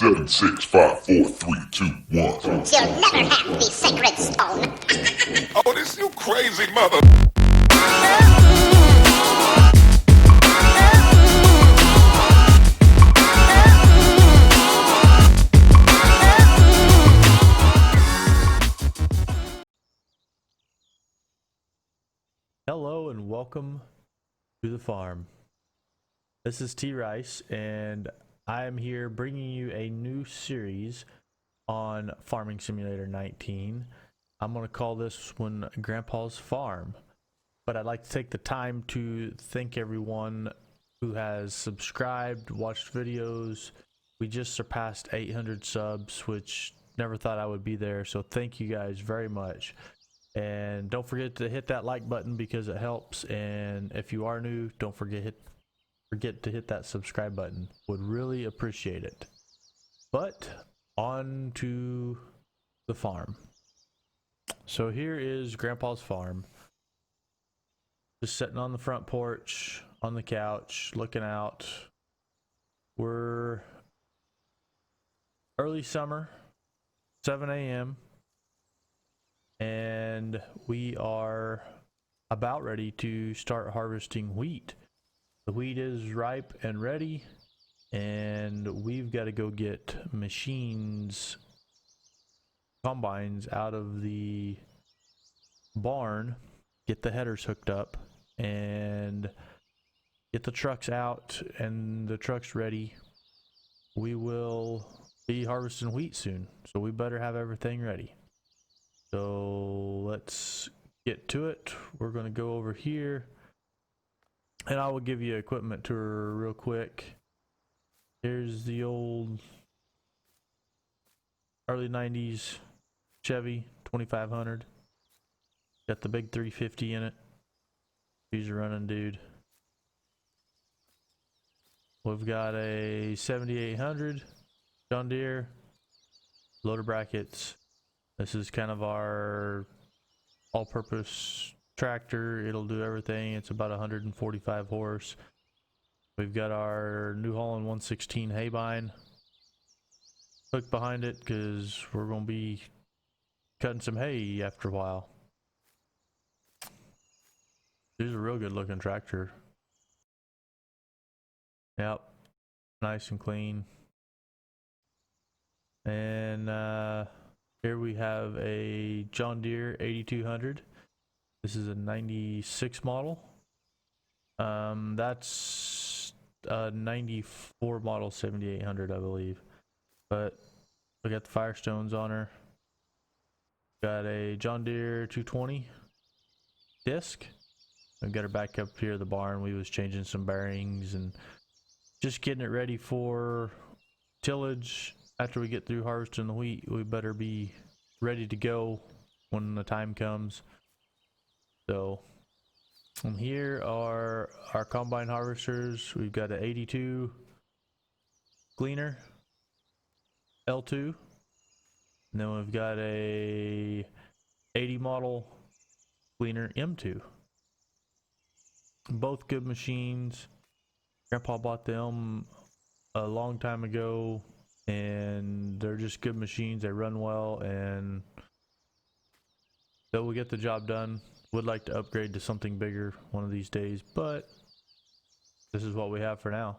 7, 6, 5, 4, 3, 2, 1. You'll never have the sacred stone. Oh, this you crazy mother. Hello and welcome to the farm. This is TRice and I am here bringing you a new series on Farming Simulator 19. I'm going to call this one Grandpa's Farm, but I'd like to take the time to thank everyone who has subscribed, watched videos. We just surpassed 800 subs, which never thought I would be there, so thank you guys very much. And don't forget to hit that like button because it helps, and if you are new, don't forget to hit that subscribe button. Would really appreciate it. But on to the farm. So here is Grandpa's farm. Just sitting on the front porch, on the couch, looking out. We're early summer, 7 a.m. and we are about ready to start harvesting wheat. The wheat is ripe and ready, and we've got to go get machines, combines out of the barn, get the headers hooked up, and get the trucks out and the trucks ready. We will be harvesting wheat soon, so we better have everything ready. So let's get to it. We're going to go over here and I will give you an equipment tour real quick. Here's the old early 90s Chevy 2500. Got the big 350 in it. He's a running dude. We've got a 7800 John Deere, loader brackets. This is kind of our all-purpose tractor. It'll do everything. It's about 145 horse. We've got our New Holland 116 haybine hooked behind it because we're going to be cutting some hay after a while. This is a real good looking tractor. Yep, nice and clean. And here we have a John Deere 8200. This is a 96 model. That's a 94 model 7800, I believe. But we got the Firestones on her. Got a John Deere 220 disc. We've got her back up here at the barn. We was changing some bearings and just getting it ready for tillage. After we get through harvesting the wheat, we better be ready to go when the time comes. So, and here are our combine harvesters. We've got an 82 gleaner L2, and then we've got a 80 model gleaner M2. Both good machines. Grandpa bought them a long time ago, and they're just good machines. They run well, and they will get the job done. Would like to upgrade to something bigger one of these days, but this is what we have for now.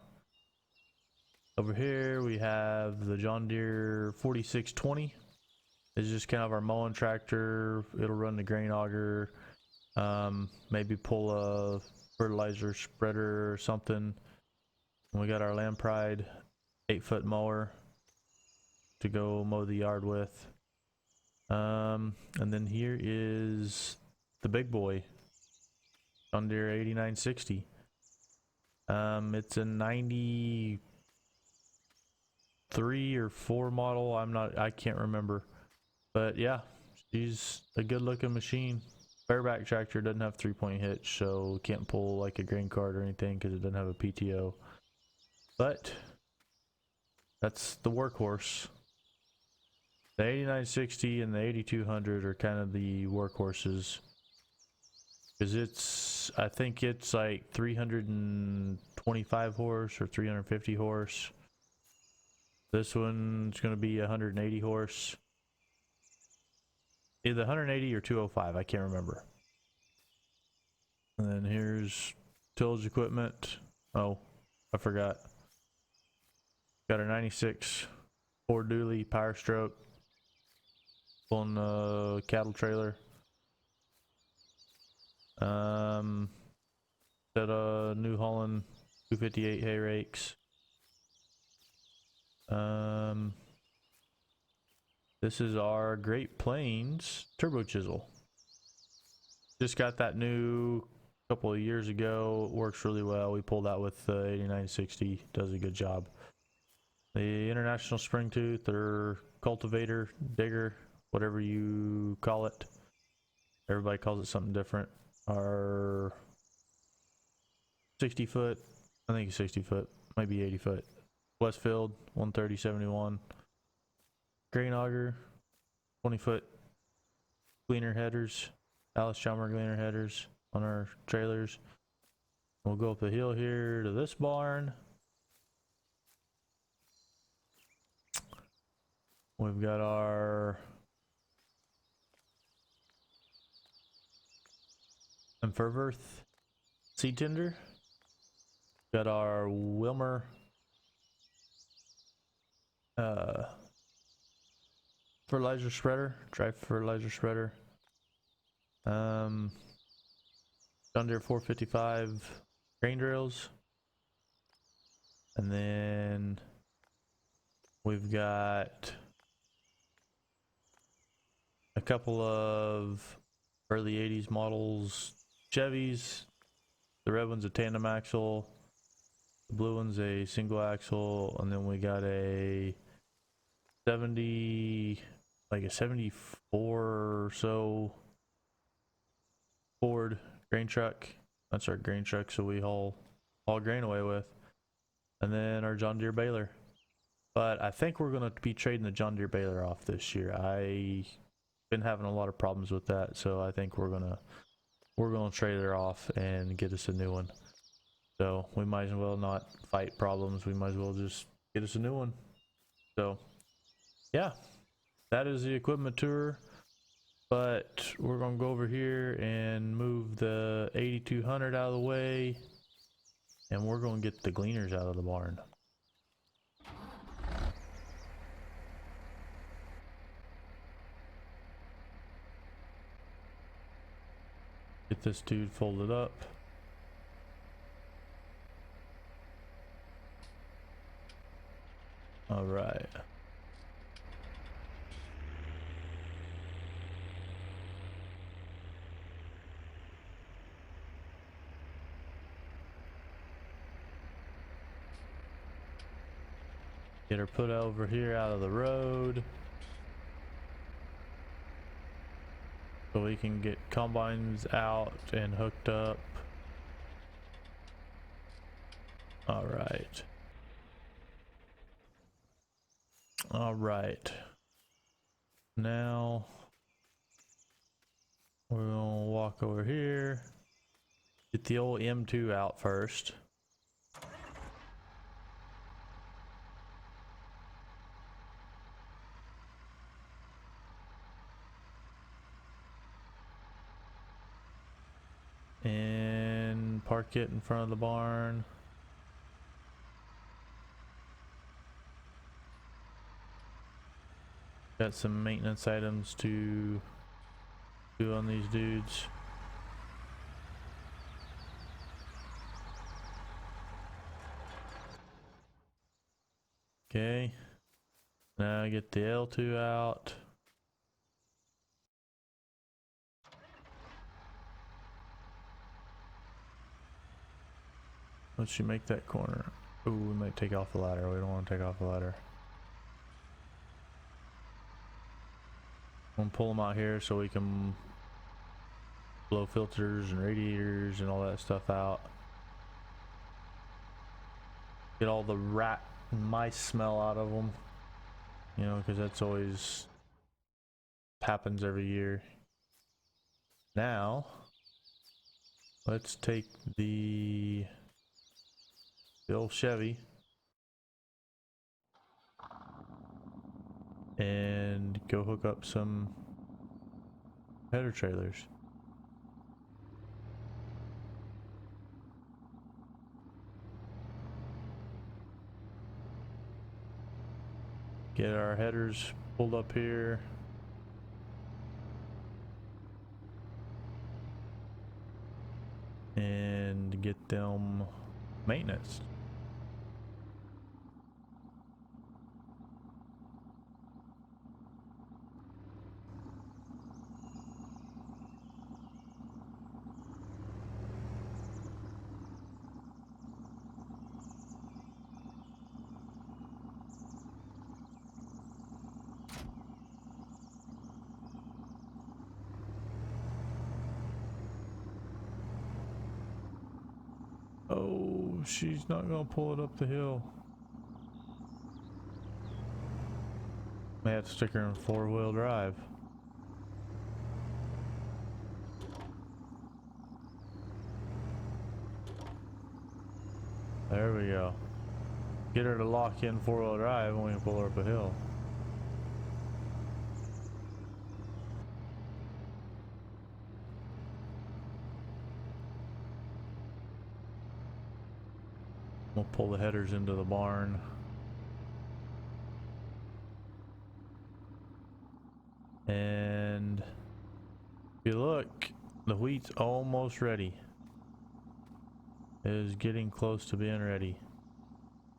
Over here we have the John Deere 4620. It's just kind of our mowing tractor. It'll run the grain auger, maybe pull a fertilizer spreader or something. And we got our Land Pride 8-foot mower to go mow the yard with. And then here is the big boy, John Deere 8960. It's a 93 or 4 model. I can't remember. But yeah, she's a good looking machine. Bareback tractor, doesn't have 3-point hitch, so can't pull like a grain cart or anything because it doesn't have a PTO. But that's the workhorse. The 8960 and the 8200 are kind of the workhorses. Because I think it's like 325 horse or 350 horse. This one's going to be 180 horse. Either 180 or 205, I can't remember. And then here's tillage equipment. Oh, I forgot. Got our 96 Ford dually power stroke. Pulling the cattle trailer. Set a New Holland 258 hay rakes. This is our Great Plains turbo chisel. Just got that new a couple of years ago. Works really well. We pulled out with the 8960. Does a good job. The International Spring Tooth or cultivator, digger, whatever you call it. Everybody calls it something different. Our 60 foot, I think it's 60 foot, might be 80 foot. Westfield 130/71. Grain auger, 20 foot gleaner headers, Alice Chalmer gleaner headers on our trailers. We'll go up the hill here to this barn. We've got our Ferverth seed tender. Got our Wilmer fertilizer spreader, dry fertilizer spreader. John Deere 455 grain drills. And then we've got a couple of early 80s models Chevys. The red one's a tandem axle, the blue one's a single axle, and then we got a 74 or so Ford grain truck. That's our grain truck, so we haul grain away with. And then our John Deere baler. But I think we're going to be trading the John Deere baler off this year. I've been having a lot of problems with that, so I think we're gonna trade it off and get us a new one. So we might as well not fight problems. We might as well just get us a new one. So yeah, that is the equipment tour. But we're gonna go over here and move the 8200 out of the way, and we're gonna get the gleaners out of the barn. Get this dude folded up. All right. Get her put over here out of the road, so we can get combines out and hooked up. All right. All right. Now we're gonna walk over here, get the old M2 out first. And park it in front of the barn. Got some maintenance items to do on these dudes. Okay. Now get the L2 out. Once you make that corner. Ooh, we might take off the ladder. We don't want to take off the ladder. I'm gonna pull them out here so we can blow filters and radiators and all that stuff out. Get all the rat and mice smell out of them. You know, because that's always happens every year. Now, let's take the old Chevy. and go hook up some header trailers. Get our headers pulled up here. And get them maintenance. Oh, she's not gonna pull it up the hill. May have to stick her in 4-wheel drive. There we go. Get her to lock in 4-wheel drive and we can pull her up a hill. We'll pull the headers into the barn. And if you look, the wheat's almost ready. It is getting close to being ready.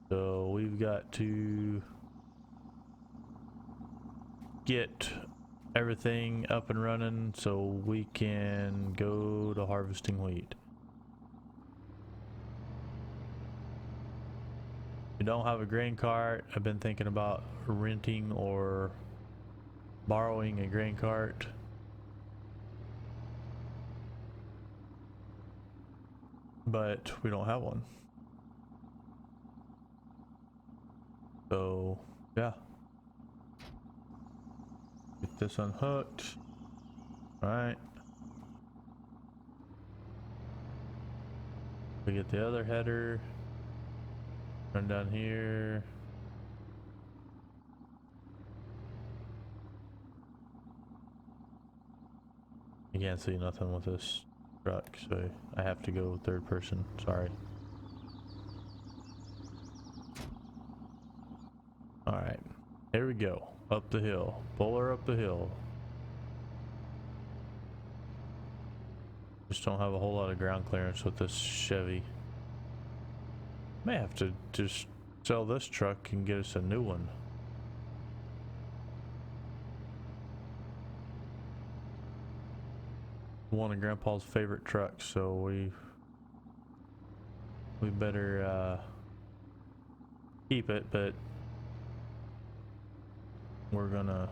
So we've got to get everything up and running so we can go to harvesting wheat. We don't have a grain cart. I've been thinking about renting or borrowing a grain cart. But we don't have one. So, yeah. Get this unhooked. Alright. We get the other header. Run down here. You can't see nothing with this truck, so I have to go third person. Sorry. Alright. Here we go. Up the hill. Pull her up the hill. Just don't have a whole lot of ground clearance with this Chevy. May have to just sell this truck and get us a new one. One of Grandpa's favorite trucks, so we better keep it, but we're gonna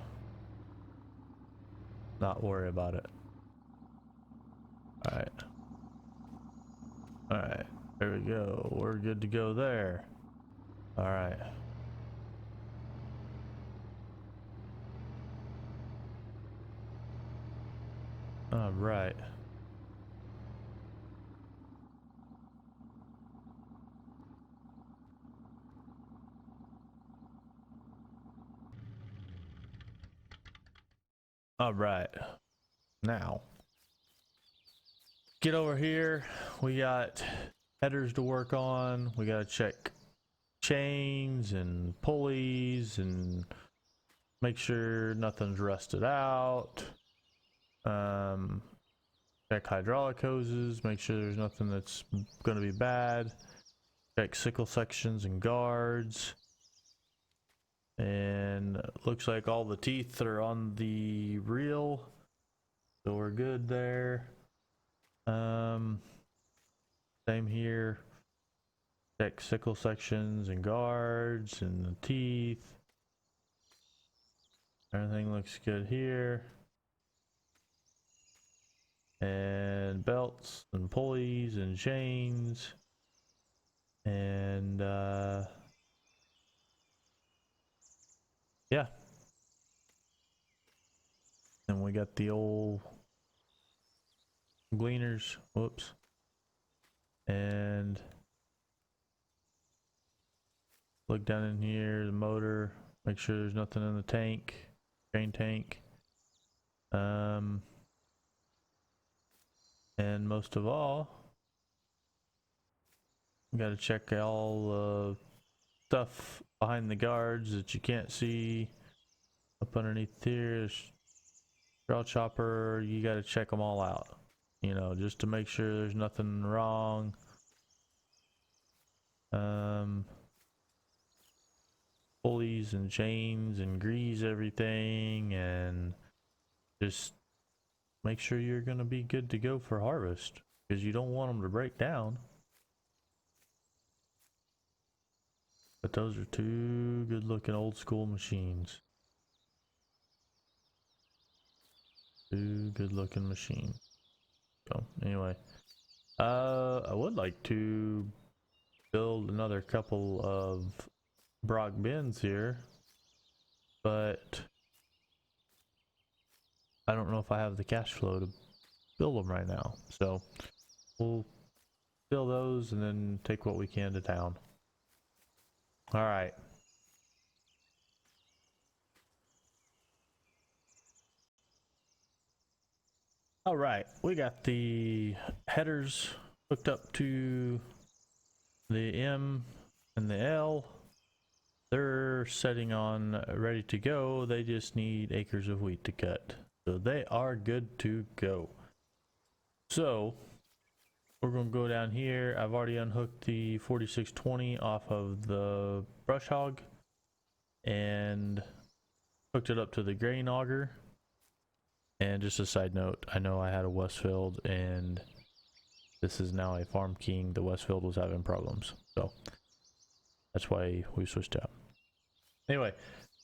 not worry about it. Alright. Alright. There we go. We're good to go there. Alright. Alright. Alright. Now, get over here. We got headers to work on. We gotta check chains and pulleys and make sure nothing's rusted out. Check hydraulic hoses, make sure there's nothing that's gonna be bad. Check sickle sections and guards. And looks like all the teeth are on the reel, so we're good there. Same here. Check sickle sections and guards and the teeth. Everything looks good here. And belts and pulleys and chains. And yeah. And we got the old gleaners. Whoops. And look down in here, the motor. Make sure there's nothing in the tank, grain tank. And most of all, you gotta check all the stuff behind the guards that you can't see. Up underneath here, straw chopper, you gotta check them all out. You know, just to make sure there's nothing wrong. Pulleys and chains and grease everything, and just make sure you're gonna be good to go for harvest, because you don't want them to break down. But those are two good looking old school machines. Two good looking machines. So anyway, I would like to build another couple of Brock bins here, but I don't know if I have the cash flow to build them right now. So we'll build those and then take what we can to town. All right. All right, we got the headers hooked up to the M and the L. They're setting on ready to go. They just need acres of wheat to cut. So they are good to go. So we're gonna go down here. I've already unhooked the 4620 off of the brush hog and hooked it up to the grain auger. And just a side note, I know I had a Westfield and this is now a Farm King. The Westfield was having problems, so that's why we switched out. Anyway,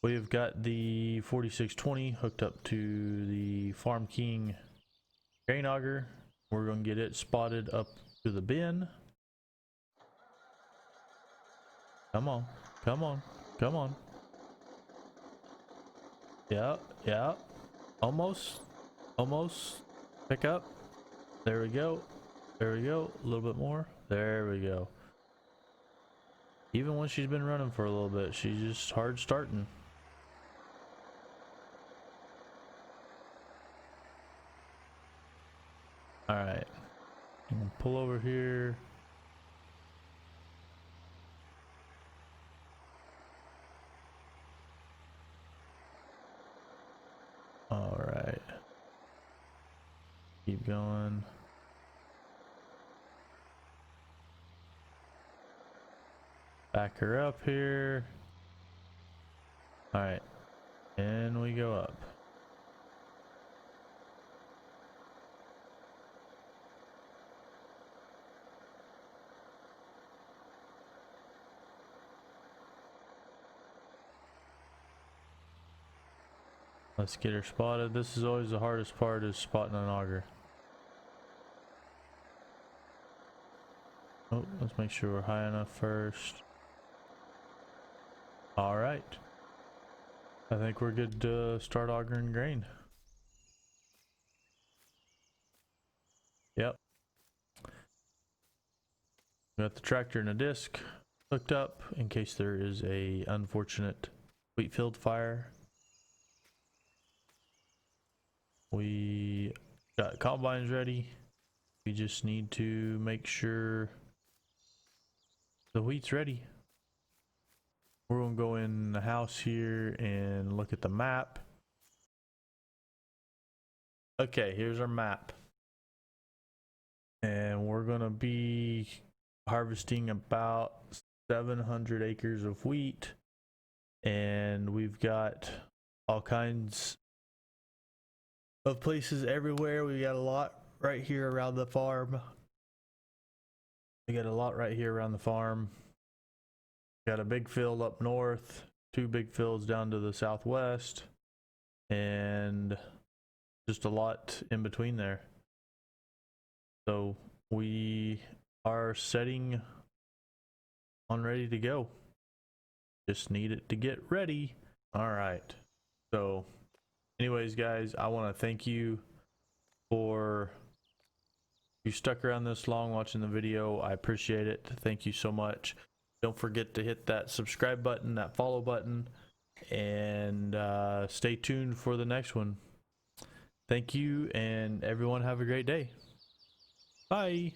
we've got the 4620 hooked up to the Farm King grain auger. We're gonna get it spotted up to the bin. Come on, come on, come on. Yeah, yeah, almost. Almost. Pick up. There we go. There we go. A little bit more. There we go. Even when she's been running for a little bit, she's just hard starting. All right. Pull over here. All right. Keep going. Back her up here. All right. And we go up. Let's get her spotted. This is always the hardest part, is spotting an auger. Oh, let's make sure we're high enough first. All right. I think we're good to start augering grain. Yep. Got the tractor and a disc hooked up in case there is a unfortunate wheat field fire. We got combines ready. We just need to make sure the wheat's ready. We're gonna go in the house here and look at the map. Okay, here's our map. And we're gonna be harvesting about 700 acres of wheat. And we've got all kinds of places everywhere. We got a lot right here around the farm. We got a lot right here around the farm. Got a big field up north, two big fields down to the southwest, and just a lot in between there. So we are setting on ready to go. Just need it to get ready. All right. So anyways, guys, I want to thank you for you stuck around this long watching the video. I appreciate it. Thank you so much. Don't forget to hit that subscribe button, that follow button, and stay tuned for the next one. Thank you, and everyone have a great day. Bye.